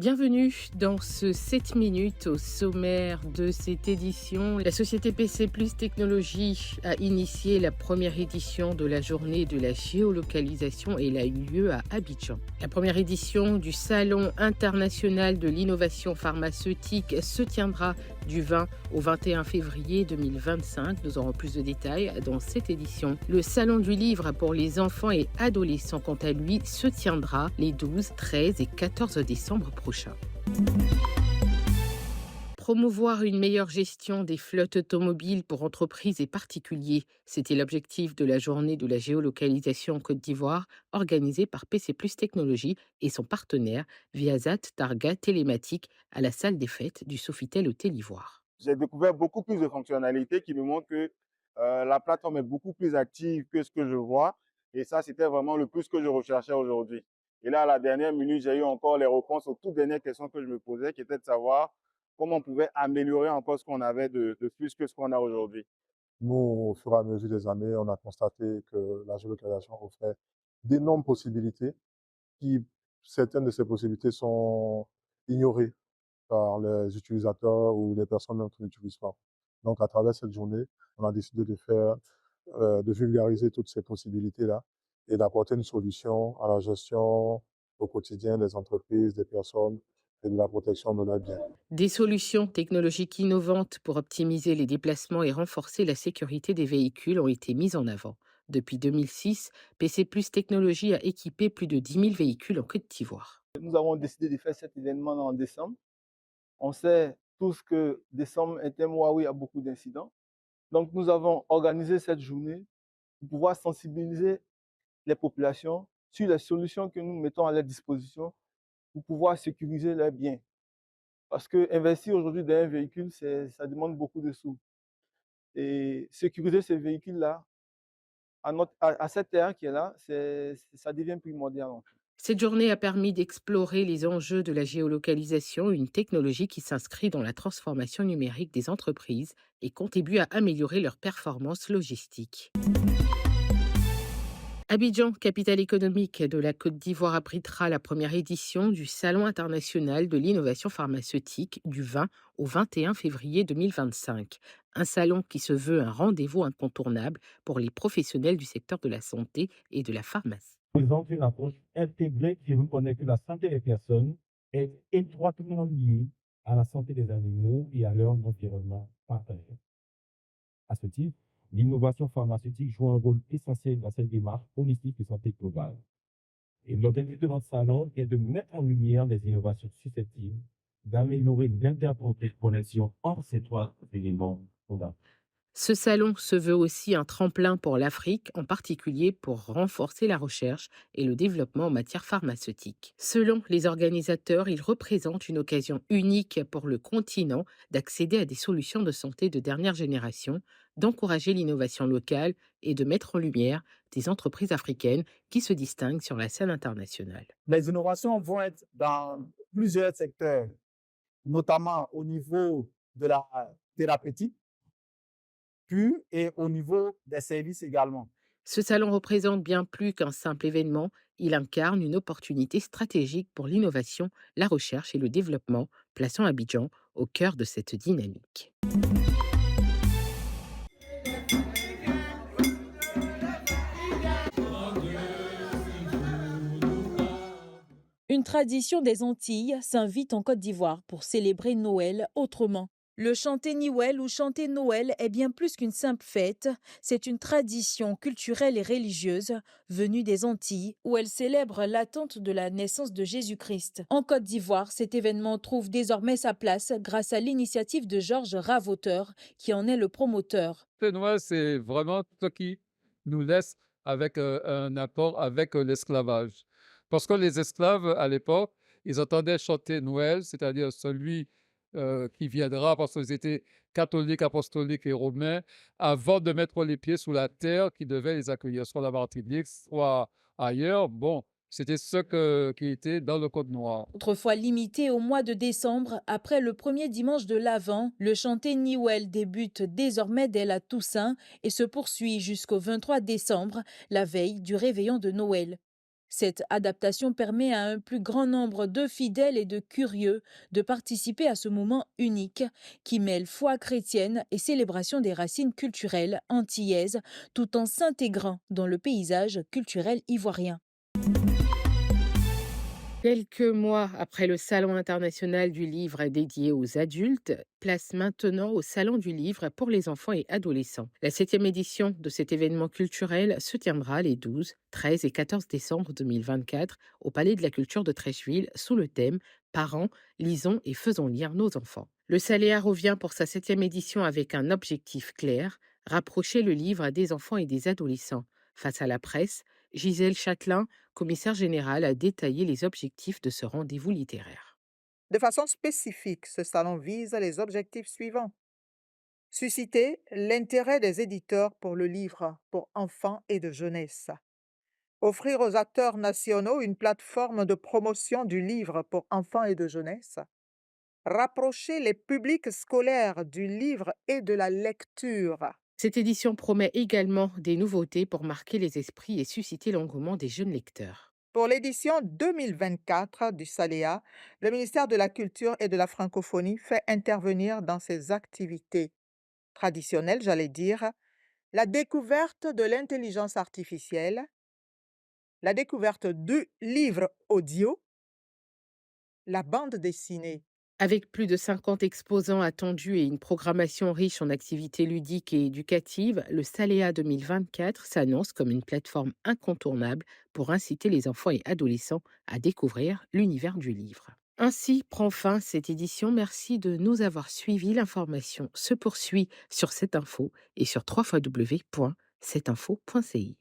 Bienvenue dans ce 7 minutes au sommaire de cette édition. La société PC Plus Technologies a initié la première édition de la journée de la géolocalisation et elle a eu lieu à Abidjan. La première édition du Salon international de l'innovation pharmaceutique se tiendra du 20 au 21 février 2025. Nous aurons plus de détails dans cette édition. Le Salon du livre pour les enfants et adolescents, quant à lui, se tiendra les 12, 13 et 14 décembre prochains. Promouvoir une meilleure gestion des flottes automobiles pour entreprises et particuliers, c'était l'objectif de la journée de la géolocalisation en Côte d'Ivoire, organisée par PC Plus Technologies et son partenaire Viasat Targa Télématique à la salle des fêtes du Sofitel Hôtel Ivoire. J'ai découvert beaucoup plus de fonctionnalités qui me montrent que la plateforme est beaucoup plus active que ce que je vois. Et ça, c'était vraiment le plus que je recherchais aujourd'hui. Et là, à la dernière minute, j'ai eu encore les réponses aux toutes dernières questions que je me posais, qui étaient de savoir comment on pouvait améliorer encore ce qu'on avait de plus que ce qu'on a aujourd'hui. Nous, au fur et à mesure des années, on a constaté que la géolocalisation offrait d'énormes possibilités qui, certaines de ces possibilités sont ignorées par les utilisateurs ou les personnes même qui n'utilisent pas. Donc, à travers cette journée, on a décidé de vulgariser toutes ces possibilités-là et d'apporter une solution à la gestion au quotidien des entreprises, des personnes et de la protection de leurs biens. Des solutions technologiques innovantes pour optimiser les déplacements et renforcer la sécurité des véhicules ont été mises en avant. Depuis 2006, PC Plus Technologies a équipé plus de 10 000 véhicules en Côte d'Ivoire. Nous avons décidé de faire cet événement en décembre. On sait tous que décembre est un mois où il y a beaucoup d'incidents. Donc, nous avons organisé cette journée pour pouvoir sensibiliser les populations sur les solutions que nous mettons à leur disposition pour pouvoir sécuriser leurs biens. Parce que investir aujourd'hui dans un véhicule, ça demande beaucoup de sous. Et sécuriser ces véhicules-là, à cette ère qui est là, ça devient primordial. En fait. Cette journée a permis d'explorer les enjeux de la géolocalisation, une technologie qui s'inscrit dans la transformation numérique des entreprises et contribue à améliorer leur performance logistique. Abidjan, capitale économique de la Côte d'Ivoire, abritera la première édition du Salon international de l'innovation pharmaceutique du 20 au 21 février 2025. Un salon qui se veut un rendez-vous incontournable pour les professionnels du secteur de la santé et de la pharmacie. Présente une approche intégrée qui reconnaît que la santé des personnes est étroitement liée à la santé des animaux et à leur environnement partagé. À ce titre, l'innovation pharmaceutique joue un rôle essentiel dans cette démarche holistique de santé globale. Et l'objectif de notre salon est de mettre en lumière les innovations susceptibles d'améliorer l'interconnexion entre ces trois éléments fondamentaux. Ce salon se veut aussi un tremplin pour l'Afrique, en particulier pour renforcer la recherche et le développement en matière pharmaceutique. Selon les organisateurs, il représente une occasion unique pour le continent d'accéder à des solutions de santé de dernière génération, d'encourager l'innovation locale et de mettre en lumière des entreprises africaines qui se distinguent sur la scène internationale. Les innovations vont être dans plusieurs secteurs, notamment au niveau de la thérapeutique, puis et au niveau des services également. Ce salon représente bien plus qu'un simple événement, il incarne une opportunité stratégique pour l'innovation, la recherche et le développement, plaçant Abidjan au cœur de cette dynamique. Une tradition des Antilles s'invite en Côte d'Ivoire pour célébrer Noël autrement. Le chanter Niwel ou chanter Noël est bien plus qu'une simple fête, c'est une tradition culturelle et religieuse venue des Antilles où elle célèbre l'attente de la naissance de Jésus-Christ. En Côte d'Ivoire, cet événement trouve désormais sa place grâce à l'initiative de Georges Ravoteur qui en est le promoteur. Noël, c'est vraiment ce qui nous laisse avec un apport avec l'esclavage. Parce que les esclaves, à l'époque, ils entendaient chanter Noël, c'est-à-dire celui qui viendra parce qu'ils étaient catholiques, apostoliques et romains, avant de mettre les pieds sous la terre qui devait les accueillir, soit la Martinique, soit ailleurs. Bon, c'était qui était dans le Code noir. Autrefois limité au mois de décembre, après le premier dimanche de l'Avent, le chanter Niwel débute désormais dès la Toussaint et se poursuit jusqu'au 23 décembre, la veille du réveillon de Noël. Cette adaptation permet à un plus grand nombre de fidèles et de curieux de participer à ce moment unique qui mêle foi chrétienne et célébration des racines culturelles antillaises tout en s'intégrant dans le paysage culturel ivoirien. Quelques mois après le Salon international du livre dédié aux adultes, place maintenant au Salon du livre pour les enfants et adolescents. La 7e édition de cet événement culturel se tiendra les 12, 13 et 14 décembre 2024 au Palais de la Culture de Trècheville sous le thème Parents, lisons et faisons lire nos enfants. Le Saléa revient pour sa 7e édition avec un objectif clair, rapprocher le livre des enfants et des adolescents. Face à la presse, Gisèle Châtelain, commissaire général, a détaillé les objectifs de ce rendez-vous littéraire. De façon spécifique, ce salon vise les objectifs suivants. Susciter l'intérêt des éditeurs pour le livre pour enfants et de jeunesse. Offrir aux acteurs nationaux une plateforme de promotion du livre pour enfants et de jeunesse. Rapprocher les publics scolaires du livre et de la lecture. Cette édition promet également des nouveautés pour marquer les esprits et susciter l'engouement des jeunes lecteurs. Pour l'édition 2024 du Saléa, le ministère de la Culture et de la Francophonie fait intervenir dans ses activités traditionnelles, j'allais dire, la découverte de l'intelligence artificielle, la découverte du livre audio, la bande dessinée. Avec plus de 50 exposants attendus et une programmation riche en activités ludiques et éducatives, le Saléa 2024 s'annonce comme une plateforme incontournable pour inciter les enfants et adolescents à découvrir l'univers du livre. Ainsi prend fin cette édition. Merci de nous avoir suivis. L'information se poursuit sur cette info et sur www.cetinfo.ci.